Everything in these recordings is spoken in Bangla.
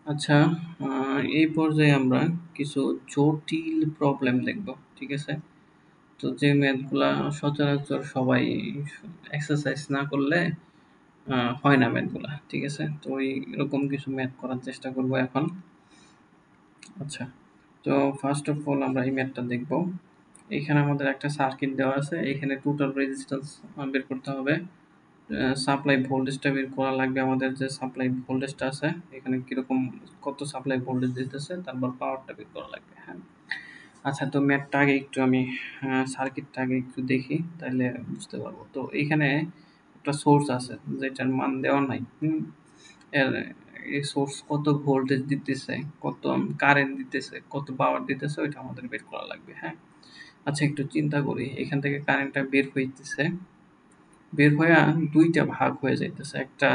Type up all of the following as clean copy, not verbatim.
আচ্ছা, এই পর্যায়ে আমরা কিছু জটিল প্রবলেম দেখব। ঠিক আছে? তো যে ম্যাথগুলা সচরাচর সবাই এক্সারসাইজ না করলে হয় না ম্যাথগুলা। ঠিক আছে? তো এরকম কিছু ম্যাথ করার চেষ্টা করব এখন। আচ্ছা, তো ফার্স্ট অফ অল আমরা এই ম্যাথটা দেখব। এখানে আমাদের একটা সার্কিট দেওয়া আছে। এখানে টোটাল রেজিস্ট্যান্স বের করতে হবে। সাপ্লাই ভোল্টেজটা বের করা লাগবে আমাদের, যে সাপ্লাই ভোল্টেজটা আছে এখানে কিরকম, কত সাপ্লাই ভোল্টেজ দিতেছে, তারপর পাওয়ারটা বের করা লাগবে। হ্যাঁ, আচ্ছা, তো ম্যাথটা আগে একটু আমি সার্কিটটা আগে একটু দেখি, তাহলে বুঝতে পারবো। তো এখানে একটা সোর্স আছে যেটার মান দেওয়া নাই। এর এই সোর্স কত ভোল্টেজ দিতেছে, কত কারেন্ট দিতেছে, কত পাওয়ার দিতেছে, ওইটা আমাদের বের করা লাগবে। হ্যাঁ, আচ্ছা, একটু চিন্তা করি। এখান থেকে কারেন্টটা বের হইতেছে, বের হইয়া দুইটা ভাগ হয়ে যাইতেছে। একটা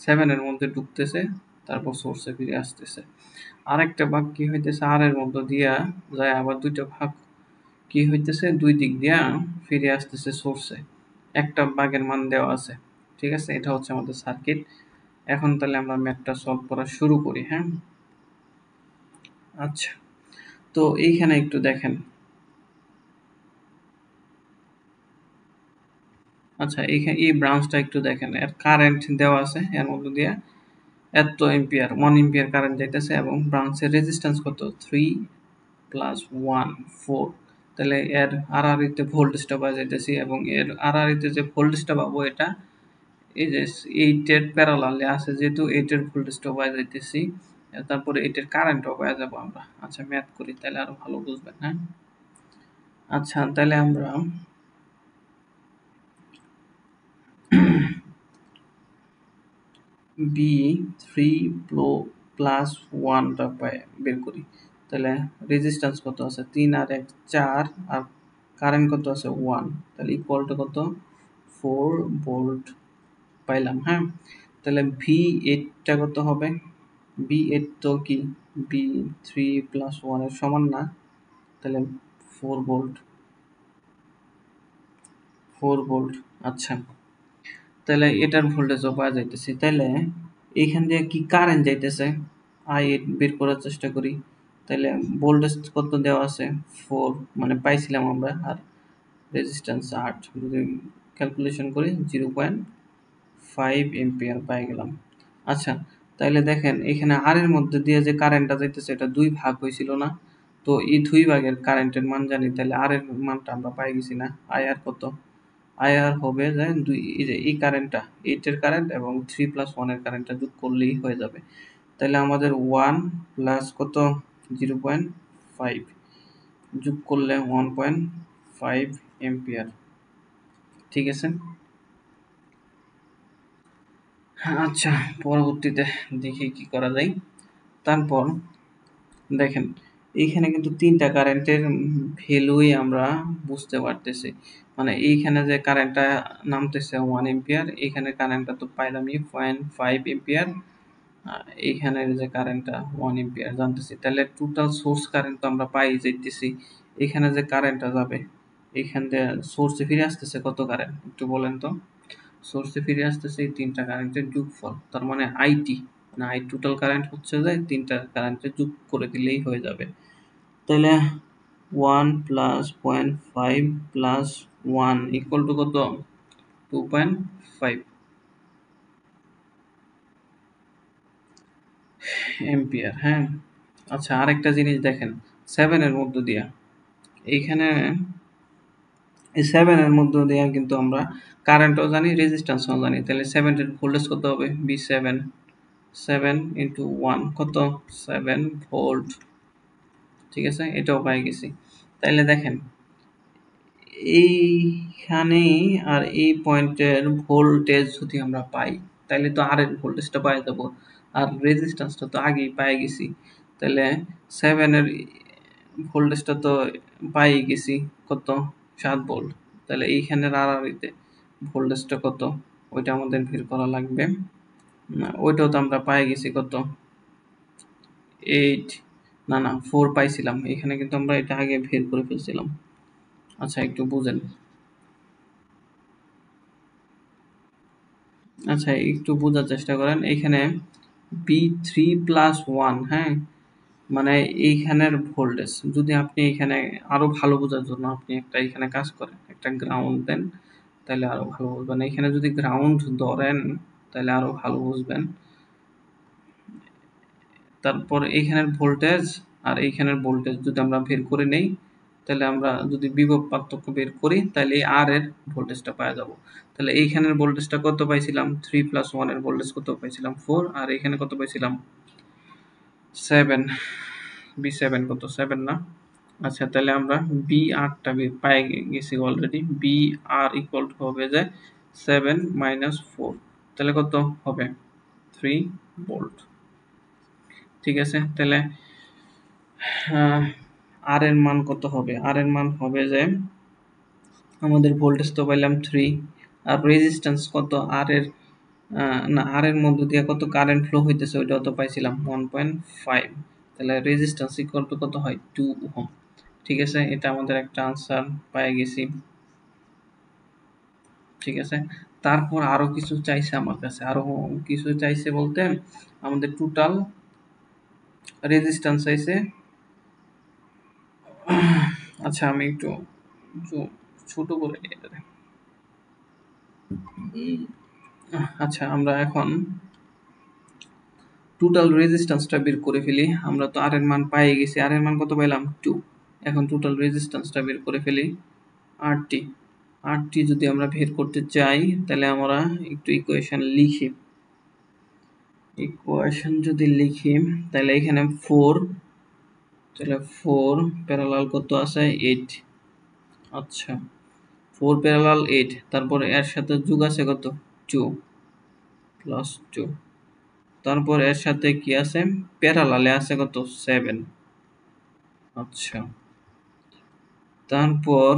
7 এর মধ্যে ঢুকতেছে, তারপর সোর্সে ফিরে আসতেছে। আরেকটা ভাগ কি হইতেছে, আর এর মধ্যে দিয়া যায়, আবার দুইটা ভাগ কি হইতেছে, দুই দিক দিয়া ফিরে আসতেছে সোর্সে। একটা ভাগের মান দেওয়া আছে। ঠিক আছে? এটা হচ্ছে আমাদের সার্কিট। এখন তাহলে আমরা ম্যাথটা সলভ করা শুরু করি। হ্যাঁ, আচ্ছা, তো এইখানে একটু দেখেন। আচ্ছা, এইখানে এই ব্রাঞ্চটা একটু দেখেন, এর কারেন্ট দেওয়া আছে, এর মধ্যে দিয়ে এত এম্পিয়ার 1 এম্পিয়ার কারেন্ট যাইতেছে, এবং ব্রাঞ্চের রেজিস্ট্যান্স কত, 3 প্লাস 1 4। তাহলে এর আরআরিতে ভোল্টেজটা পাওয়া যাইতেছি, এবং এর আরআরিতে যে ভোল্টেজটা পাবো, এটা এই যে 8 এর প্যারালালে আছে, যেহেতু 8 এর ভোল্টেজটা পাওয়া যাইতেছি, তারপরে 8 এর কারেন্টও পাওয়া যাবো আমরা। আচ্ছা, ম্যাথ করি তাহলে আরো ভালো বুঝবেন। হ্যাঁ, আচ্ছা, তাহলে আমরা বি 3 প্লাস 1টা বের করি। তাহলে রেজিস্ট্যান্স কত আছে, 3 আর 1 4, আর কারেন্ট কত আছে 1, তাহলে ইকুয়াল টু কত, 4 ভোল্ট পাইলাম। হ্যাঁ, তাহলে ভি এইটটা কত হবে, বি এইট তো কি, বি 3 প্লাস 1 এর সমান না, তাহলে 4 ভোল্ট, 4 ভোল্ট। আচ্ছা, তাহলে এটার ভোল্টেজও পাওয়া যাইতেছে। তাহলে এইখান দিয়ে কি কারেন্ট যাইতেছে, I8 বের করার চেষ্টা করি। তাহলে ভোল্টেজ কত দেওয়া আছে, 4 মানে পাইছিলাম আমরা, আর রেজিস্ট্যান্স 8, যদি ক্যালকুলেশন করি 0.5 এম্পিয়ার পাই গেলাম। আচ্ছা, তাহলে দেখেন এখানে আর এর মধ্যে দিয়ে যে কারেন্টটা যাইতেছে, এটা দুই ভাগ হয়েছিল না? তো এই দুই ভাগের কারেন্টের মান জানি, তাহলে আর এর মানটা আমরা পাই গেছি না। IR কত, IR হবে যে দুই, এই যে এই কারেন্টটা 8 এর কারেন্ট এবং 3 প্লাস 1 এর কারেন্টটা যোগ করলেই হয়ে যাবে। তাহলে আমাদের 1 প্লাস কত, 0.5 যোগ করলে 1.5 এম্পিয়ার। ঠিক আছে? আচ্ছা, পরবর্তীতে দেখি কি করা যায়। তারপর দেখেন, এইখানে কিন্তু তিনটা কারেন্টের ভ্যালুই আমরা বুঝতে পারতেছি। মানে এইখানে যে কারেন্টটা নামতেছে 1 এম্পিয়ার, এখানে কারেন্টটা তো পাইলামই 0.5 এম্পিয়ার, এইখানের যে কারেন্টটা 1 এম্পিয়ার জানতেছি। তাহলে টোটাল সোর্স কারেন্ট তো আমরা পাই যাইতেছি। এখানে যে কারেন্টটা যাবে, এখান দিয়ে সোর্সে ফিরে আসতেছে কত কারেন্ট, একটু বলেন তো। সোর্সে ফিরে আসতেছে এই তিনটা কারেন্টের যোগফল, তার মানে আইটি, মানে আই টোটাল কারেন্ট হচ্ছে যে তিনটা কারেন্টের যোগ করে দিলেই হয়ে যাবে। তাহলে 1 প্লাস 0.5 প্লাস 1 ইকুয়াল টু কত, 2.5 এম্পিয়ার। হ্যাঁ, আচ্ছা, আরেকটা জিনিস দেখেন, 7 এর মধ্য দিয়া, এইখানে এই 7 এর মধ্য দিয়া কিন্তু আমরা কারেন্টও জানি, রেজিস্ট্যান্সও জানি। তাহলে 7 এর ভোল্টেজ কত হবে, V7, 7 ইন্টু 1 কত, 7 ভোল্ট। ঠিক আছে, এটাও পাই গেছি। তাইলে দেখেন, এইখানে আর এই পয়েন্টের ভোল্টেজ যদি আমরা পাই, তাইলে তো আর এর ভোল্টেজটা পাই যাবো, আর রেজিস্ট্যান্সটা তো আগেই পাই গেছি। তাহলে 7 এর ভোল্টেজটা তো পাই গেছি, কত, 7 ভোল্ট। তাহলে এইখানের আড়াআড়িতে ভোল্টেজটা কত, ওইটা আমাদের বের করা লাগবে। ওইটাও তো আমরা পাই গেছি কত, 8, না না 4 পাইছিলাম। এখানে কিন্তু আমরা এটা আগে বের করে ফেলছিলাম। আচ্ছা, একটু বুঝেন। আচ্ছা একটু বোঝার চেষ্টা করেন, এখানে B3 + 1, হ্যাঁ, মানে এইখানের ভোল্টেজ যদি আপনি এখানে আরো ভালো বোঝার জন্য আপনি একটা এখানে কাজ করেন, একটা গ্রাউন্ড দেন, তাহলে আরো ভালো বুঝবেন। এখানে যদি গ্রাউন্ড ধরেন তাহলে আরো ভালো বুঝবেন। তারপর এইখানের ভোল্টেজ আর এইখানের ভোল্টেজ যদি আমরা বের করে নেই, তাহলে আমরা যদি বিভব পার্থক্য বের করি তাহলে এই আর এর ভোল্টেজটা পাওয়া যাব। তাহলে এইখানের ভোল্টেজটা কত পাইছিলাম, 3 + 1 এর ভোল্টেজ কত পাইছিলাম 4, আর এখানে কত পাইছিলাম 7। B7 কত 7 না? আচ্ছা তাহলে আমরা বি আরটা পাই গেছি already. B R equal to হবে যে 7 - 4, তাহলে কত হবে 3 ভোল্ট। ঠিক আছে, তাহলে আর এর মান কত হবে? আর এর মান হবে যে আমাদের ভোল্টেজ তো পাইলাম 3, আর রেজিস্ট্যান্স কত আর এর, না আর এর মধ্য দিয়ে কত কারেন্ট ফ্লো হইতেছে ওইটাও তো পাইছিলাম 1.5, তাহলে রেজিস্ট্যান্স ইকুয়াল টু কত হয় 2 ওহম। ঠিক আছে, এটা আমাদের একটা আনসার পেয়ে গেছি। ঠিক আছে, তারপর আরো কিছু চাইছে আমার কাছে, আরো কিছু চাইছে বলতে আমাদের টোটাল রেজিস্ট্যান্স চাইছে। আচ্ছা আমি একটু ছোট করে নিয়ে এটা। আচ্ছা আমরা এখন টোটাল রেজিস্ট্যান্সটা বের করে ফেলি। আমরা তো আর এর মান পেয়ে গেছি, আর এর মান কত পাইলাম 2। এখন টোটাল রেজিস্ট্যান্সটা বের করে ফেলি, আরটি। আরটি যদি আমরা বের করতে চাই তাহলে আমরা একটু ইকুয়েশন লিখি। ইকুয়েশন যদি লিখি তাহলে এখানে 4, তাহলে 4 প্যারালাল কত আছে 8। আচ্ছা 4 প্যারালাল 8, তারপর এর সাথে যোগ আছে কত 2 + 2, তারপর এর সাথে কি আছে প্যারালালে আছে কত 7। আচ্ছা তারপর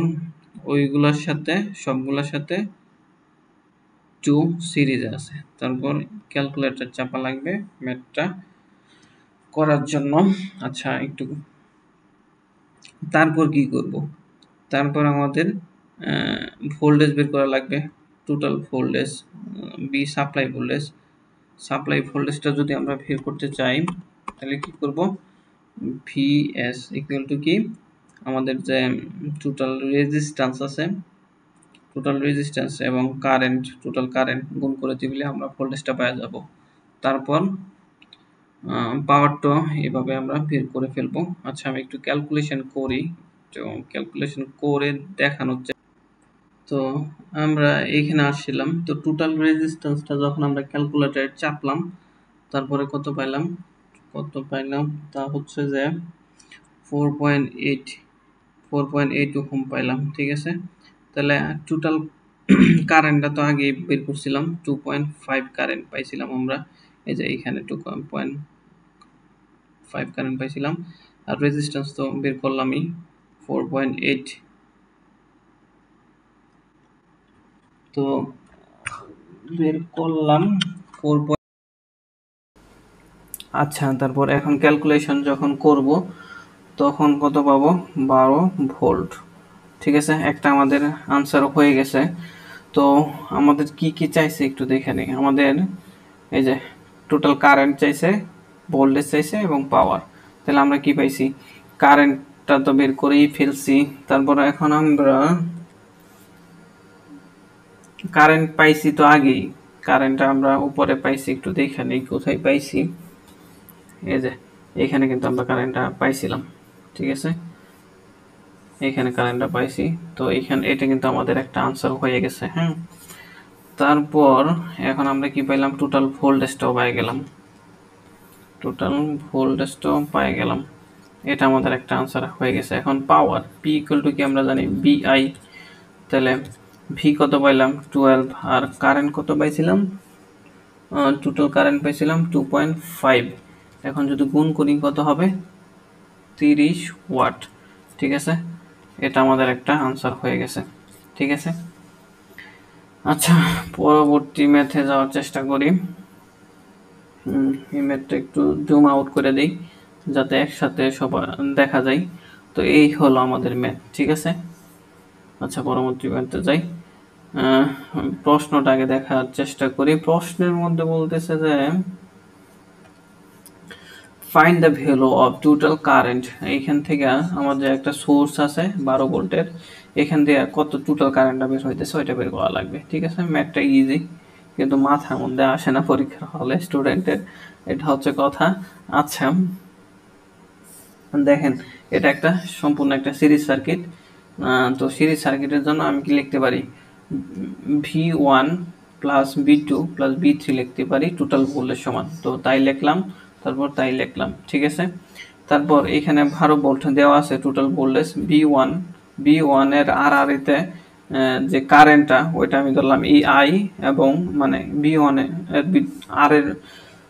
ওইগুলোর সাথে সবগুলোর সাথে 2 সিরিজে আছে। তারপর ক্যালকুলেটর চাপা লাগবে ম্যাথটা করার জন্য। আচ্ছা একটু তারপর কি করব, তারপর আমাদের ভোল্টেজ বের করা লাগবে, টোটাল ভোল্টেজ বি সাপ্লাই ভোল্টেজ। সাপ্লাই ভোল্টেজটা যদি আমরা বের করতে চাই তাহলে কি করব, ভিএস ইকুয়াল টু কি আমাদের যে টোটাল রেজিস্ট্যান্স আছে, টোটাল রেজিস্ট্যান্স এবং কারেন্ট, টোটাল কারেন্ট গুণ করে দিলে আমরা ভোল্টেজটা পেয়ে যাব। তারপর পাওয়ারটা এভাবে আমরা বের করে ফেলবো। আচ্ছা আমি একটু ক্যালকুলেশন করি, তো ক্যালকুলেশন করে দেখানোর চেষ্টা। তো আমরা এখানে আসছিলাম, তো টোটাল রেজিস্ট্যান্সটা যখন আমরা ক্যালকুলেটরে চাপলাম তারপরে কত পাইলাম তা হচ্ছে যে 4.8 ওহম পাইলাম। ঠিক আছে, তাহলে টোটাল কারেন্টটা তো আগে বের করছিলাম 2.5 কারেন্ট পাইছিলাম আমরা, এই যে এখানে 2.5 কারেন্ট পাইছিলাম, আর রেজিস্ট্যান্স তো বের করলামই 4.8। তো বের করলাম 4। আচ্ছা তারপর এখন ক্যালকুলেশন যখন করব তখন কত পাবো 12 ভোল্ট। ঠিক আছে, একটা আমাদের আনসার হয়ে গেছে। তো আমাদের কি কি চাইছে একটু দেখে নিই। আমাদের এই যে টোটাল কারেন্ট চাইছে, ভোল্টেজ চাইছে এবং পাওয়ার। তাহলে আমরা কি পাইছি, কারেন্টটা তো বের করেই ফেলছি। তারপর এখন আমরা কারেন্ট পাইছি তো আগেই, কারেন্টটা আমরা উপরে পাইছি, একটু দেখে নিই কোথায় পাইছি। এই যে এখানে কিন্তু আমরা কারেন্টটা পাইছিলাম। ঠিক আছে, এখানে কারেন্টটা পাইছি, তো এখানে এটা কিন্তু আমাদের একটা আনসার হয়ে গেছে। হ্যাঁ, তারপর এখন আমরা কি পাইলাম, টোটাল ভোল্টেজটাও পেয়ে গেলাম, টোটাল ভোল্টেজটাও পেয়ে গেলাম, এটা আমাদের একটা আনসার হয়ে গেছে। এখন পাওয়ার পি ইকুয়াল টু কি আমরা জানি বিআই, তাহলে ভি কত পাইলাম 12, আর কারেন্ট কত পাইছিলাম, টোটাল কারেন্ট পাইছিলাম 2.5। এখন যদি গুণ করি কত হবে 30 ওয়াট। ঠিক আছে, এটা আমাদের একটা আনসার হয়ে গেছে। ঠিক আছে, আচ্ছা পরবর্তী ম্যাথে যাওয়ার চেষ্টা করি। এই ম্যাথটা একটু জুম আউট করে দিই যাতে একসাথে সবার দেখা যায়। তো এই হলো আমাদের ম্যাথ। ঠিক আছে, আচ্ছা পরবর্তী ম্যাথে যাই। প্রশ্নটাকে দেখার চেষ্টা করি। প্রশ্নের মধ্যে বলতেছে যে find the value of total current. এইখান থেকে আমাদের একটা সোর্স আছে 12 ভোল্টের, এখান থেকে কত টোটাল কারেন্টটা বের হইতেছে ওইটা বের করা লাগবে। ঠিক আছে, ম্যাথটা ইজি, কিন্তু মাথার মধ্যে আসে না পরীক্ষার হলে স্টুডেন্টের, এটা হচ্ছে কথা। আচ্ছা দেখেন, এটা একটা সম্পূর্ণ একটা সিরিজ সার্কিট। তো সিরিজ সার্কিটের জন্য আমি কি লিখতে পারি, V1 plus V2 plus V3 লিখতে পারি টোটাল ভোল্টের সমান। তো তাই লিখলাম, তারপর তাই লিখলাম। ঠিক আছে, তারপর এখানে 12 ভোল্ট দেওয়া আছে টোটাল ভোল্টেজ V1 এর তে যে কারেন্টটা ওইটা আমি ধরলাম EI, এবং মানে V1 এর আর এর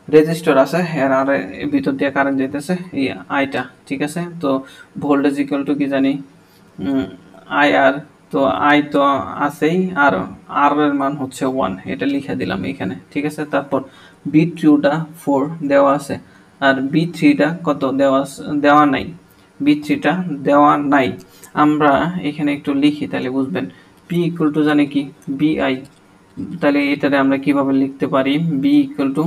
রেজিস্টার আছে এর আর এর ভিতর দিয়ে কারেন্ট যেতেছে এই আইটা। ঠিক আছে, তো ভোল্টেজ ইকুয়াল টু কি জানি IR, তো আই তো আছেই, আর আর এর মান হচ্ছে 1, এটা লিখে দিলাম এখানে। ঠিক আছে, তারপর B2টা 4 দেওয়া আছে, আর B3টা কত দেওয়া নাই, B3টা দেওয়া নাই। আমরা এখানে একটু লিখি তাহলে বুঝবেন। P ইকুয়াল টু জানি কি BI, তাহলে এটারে আমরা কিভাবে লিখতে পারি, B ইকুয়াল টু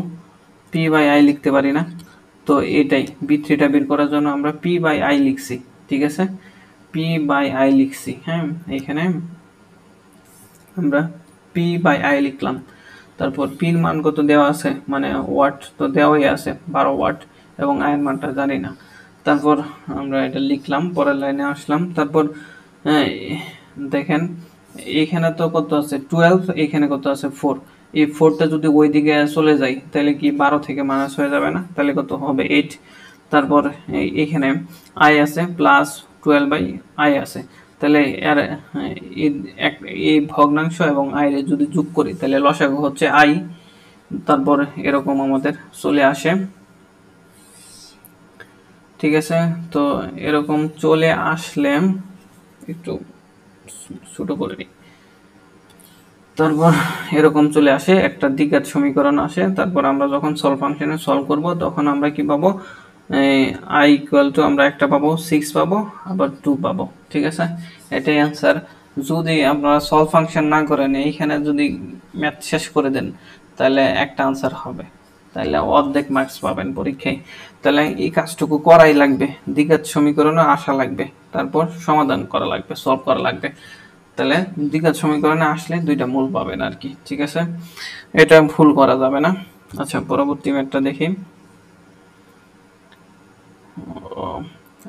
P/I লিখতে পারি না? তো এটাই B3টা বের করার জন্য আমরা P/I লিখছি। ঠিক আছে, P/I লিখছি। হ্যাঁ, এখানে আমরা P/I লিখলাম। তারপর পির মান কত দেওয়া আছে, মানে ওয়াট তো দেওয়াই আছে 12 ওয়াট, এবং আয়ের মানটা জানি না। তারপর আমরা এটা লিখলাম, পরের লাইনে আসলাম। তারপর দেখেন এখানে তো কত আছে 12, এখানে কত আছে 4। এই 4টা যদি ওই দিকে চলে যায় তাহলে কি 12 থেকে মাইনাস হয়ে যাবে না, তাহলে কত হবে 8। তারপর এখানে আই আছে প্লাস 12/i আছে, তাহলে এর এই ভগ্নাংশ এবং আই এর যদি যোগ করি তাহলে লসাগু হচ্ছে আই। তারপর এরকম আমাদের চলে আসে। ঠিক আছে, তো এরকম চলে আসলে একটু ছোট করে নিই। তারপর এরকম চলে আসে, একটা দ্বিঘাত সমীকরণ আসে। তারপর আমরা যখন সলভ ফাংশনে সলভ করব তখন আমরা কি পাবো, আই ইকুয়াল টু আমরা একটা পাবো 6 পাবো, আবার 2 পাবো। ঠিক আছে, এটাই অ্যান্সার। যদি আপনারা সলভ ফাংশন না করেন, এইখানে যদি ম্যাথ শেষ করে দেন তাহলে একটা আনসার হবে, তাহলে অর্ধেক মার্কস পাবেন পরীক্ষায়। তাহলে এই কাজটুকু করাই লাগবে, দ্বিঘাত সমীকরণে আসা লাগবে, তারপর সমাধান করা লাগবে, সলভ করা লাগবে। তাহলে দ্বিঘাত সমীকরণে আসলে দুইটা মূল পাবেন আর কি। ঠিক আছে, এটা ভুল করা যাবে না। আচ্ছা, পরবর্তী ম্যাথটা দেখি।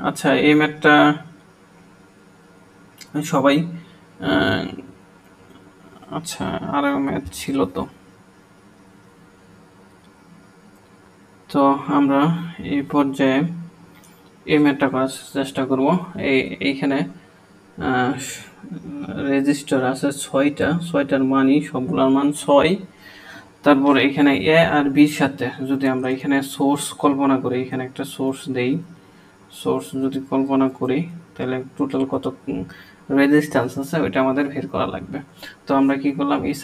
আচ্ছা, এই ম্যাথটা সবাই আচ্ছা আরো ম্যাথ ছিল তো আমরা এই পর্যায়ে এই ম্যাথটা করার চেষ্টা করব। এইখানে রেজিস্টার আছে 6টার মানই সবগুলোর মান 6। তারপর এখানে এ আর বির সাথে যদি আমরা এখানে সোর্স কল্পনা করি, এখানে একটা সোর্স দেই, সোর্স যদি কল্পনা করি তাহলে টোটাল কত রেজিস্ট্যান্স আছে ওইটা আমাদের বের করা লাগবে। তো আমরা কি করলাম, এই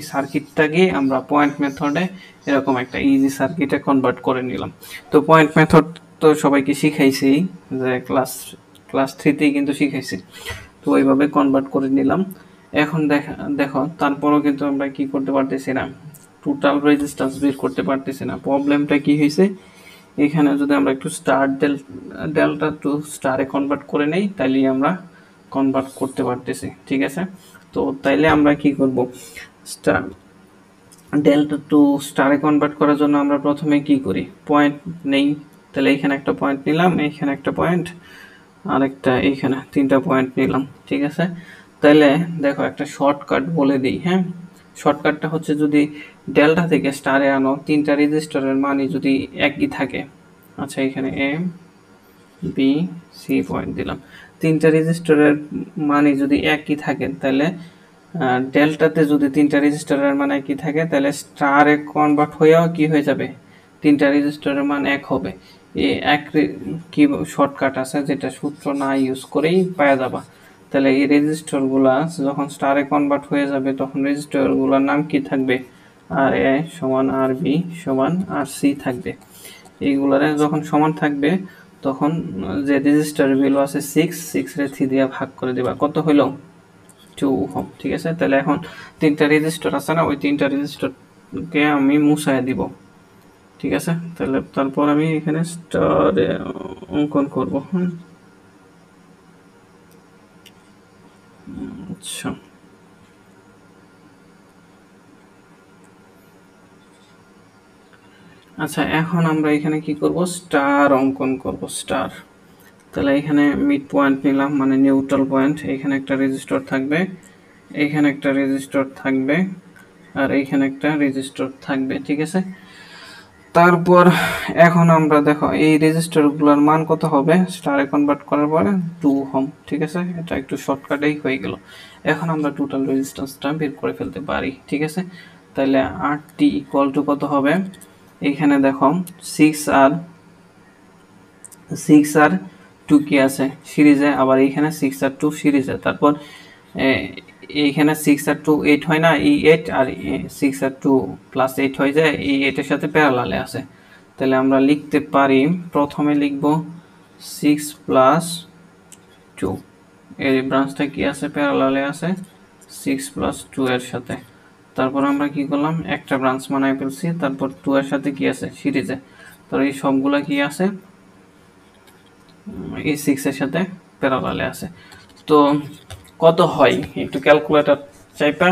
সার্কিটটাকে আমরা পয়েন্ট মেথডে এরকম একটা ইজি সার্কিটে কনভার্ট করে নিলাম। তো পয়েন্ট মেথড তো সবাইকে শিখাইছি, যে ক্লাস 3তেই কিন্তু শিখাইছি। তো ওইভাবে কনভার্ট করে নিলাম। এখন দেখো তারপরও কিন্তু আমরা কি করতে পারতেছি না, টোটাল রেজিস্ট্যান্স বের করতে পারতেছি না। প্রবলেমটা কি হয়েছে, এখানে যদি আমরা একটু ডেল্টা টু স্টারে কনভার্ট করে নেই তাইলে আমরা কনভার্ট করতে পারতেছি। ঠিক আছে, তো তাইলে আমরা কি করব, ডেল্টা টু স্টারে কনভার্ট করার জন্য আমরা প্রথমে কি করি, পয়েন্ট নেই। তাহলে এখানে একটা পয়েন্ট নিলাম, এখানে একটা পয়েন্ট, আরেকটা এইখানে, 3টা পয়েন্ট নিলাম। ঠিক আছে, তাহলে দেখো একটা শর্টকাট বলে দিই। হ্যাঁ, শর্টকাটটা হচ্ছে যদি ডেল্টা থেকে স্টারে আনো, 3টা রেজিস্টারের মানই যদি একই থাকে। আচ্ছা, এখানে এ বি সি পয়েন্ট দিলাম, 3টা রেজিস্টারের মানই যদি একই থাকে তাহলে ডেল্টাতে যদি 3টা রেজিস্টারের মান একই থাকে তাহলে স্টারে কনভার্ট হয়েও কি হয়ে যাবে, 3টা রেজিস্টারের মান এক হবে। এই এক কি শর্টকাট আছে যেটা সূত্র না ইউজ করেই পাওয়া যাবে। তাহলে এই রেজিস্টারগুলা যখন স্টারে কনভার্ট হয়ে যাবে তখন রেজিস্টারগুলোর নাম কি থাকবে, আর এ সমান আর বি সমান আর সি থাকবে। এইগুলারে যখন সমান থাকবে তখন যে রেজিস্টারের ভ্যালু আছে 6 রে 3 দিয়ে ভাগ করে দিবা, কত হইল 2 ওহম, ঠিক আছে। তাহলে এখন 3টা রেজিস্টার আছে না, ওই 3টা রেজিস্টারকে আমি মুছায় দিব, ঠিক আছে। তাহলে তারপর আমি এখানে স্টার অঙ্কন করব। আচ্ছা, আচ্ছা এখন আমরা এখানে কি করব, স্টার অঙ্কন করব, স্টার। তাহলে এখানে মিড পয়েন্ট নিলাম, মানে নিউট্রাল পয়েন্ট। এখানে একটা রেজিস্টর থাকবে, এইখানে একটা রেজিস্টর থাকবে, আর এইখানে একটা রেজিস্টর থাকবে, ঠিক আছে। তারপর এখন আমরা দেখো এই রেজিস্টরগুলোর মান কত হবে স্টারে কনভার্ট করার পরে, 2 ওহম, ঠিক আছে। এটা একটু শর্টকাটেই হয়ে গেল। এখন আমরা টোটাল রেজিস্ট্যান্সটা বের করে ফেলতে পারি, ঠিক আছে। তাহলে RT ইকুয়াল টু কত হবে, এইখানে দেখো 6 আর 2 কি আছে সিরিজে, আবার এইখানে 6 আর 2 সিরিজে। তারপর এইখানে 6 আর 2 8 হয় না, এই 8 আর 6 আর 2 প্লাস 8 হয়ে যায়, এই 8 এর সাথে প্যারালালে আছে। তাহলে আমরা লিখতে পারি, প্রথমে লিখব 6+2, এই ব্রাঞ্চটা কি আছে, প্যারালালে আছে 6+2 এর সাথে। তারপর আমরা কি করলাম, একটা ব্রাঞ্চ বানাই ফেলছি, তারপর 2 এর সাথে কি আছে সিরিজে। তো এই সবগুলা কি আছে, এই 6 এর সাথে প্যারালালে আছে। তো কত হয় একটু ক্যালকুলেটর চাইপা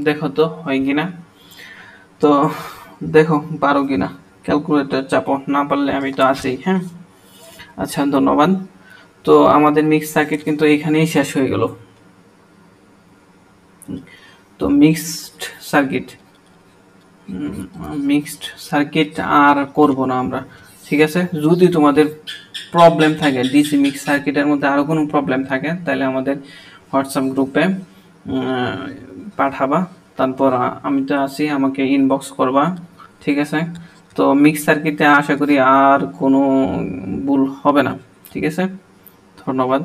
দেখো তো হয় কিনা। তো দেখো পারো কিনা, ক্যালকুলেটর চাপো, না পারলে আমি তো আছি, হ্যাঁ। আচ্ছা, ধন্যবাদ। তো আমাদের মিক্স সার্কিট কিন্তু এখানেই শেষ হয়ে গেল। তো মিক্সড সার্কিট আর করব না আমরা, ঠিক আছে। যদি তোমাদের প্রবলেম থাকে ডিসি মিক্স সার্কিটের মধ্যে আরও কোনো প্রবলেম থাকে, তাহলে আমাদের হোয়াটসঅ্যাপ গ্রুপে পাঠাবা। তারপর আমি তো আছি, আমাকে ইনবক্স করবা, ঠিক আছে। তো মিক্স সার্কিটে আশা করি আর কোনো ভুল হবে না, ঠিক আছে। ধন্যবাদ।